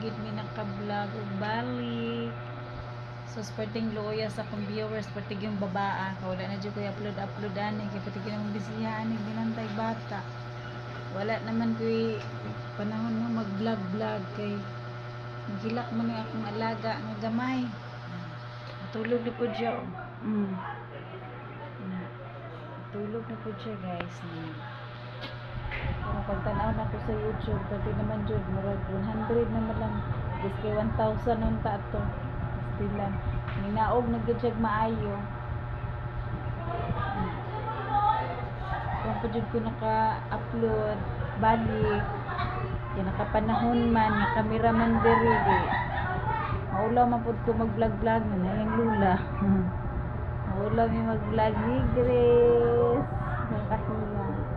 gid mi naka-vlog ug balik. So sporting loya sa akong viewers, pati yung babaa, wala na dyan ko i-upload ani, kaya pati yung bisihan ni binantay bata. Wala naman ko panahon mo mag-vlog kay magilak man ni akong alaga ng gamay. Tulog na po dyan. Tulog na po dyan guys. Kung pagtanaw na ko sa YouTube, pati naman dyan, murag 100 naman lang. Gusto 1,000 nun ta ito. Lang. Ninaog nagdjag maayo. Kung pa ko naka-upload balik, kaya nakapanahon man, nakameraman diri. Maulaw man po ko mag-vlog na yung lula. Maulaw mi mag-vlog ni Grace. Nakahiya.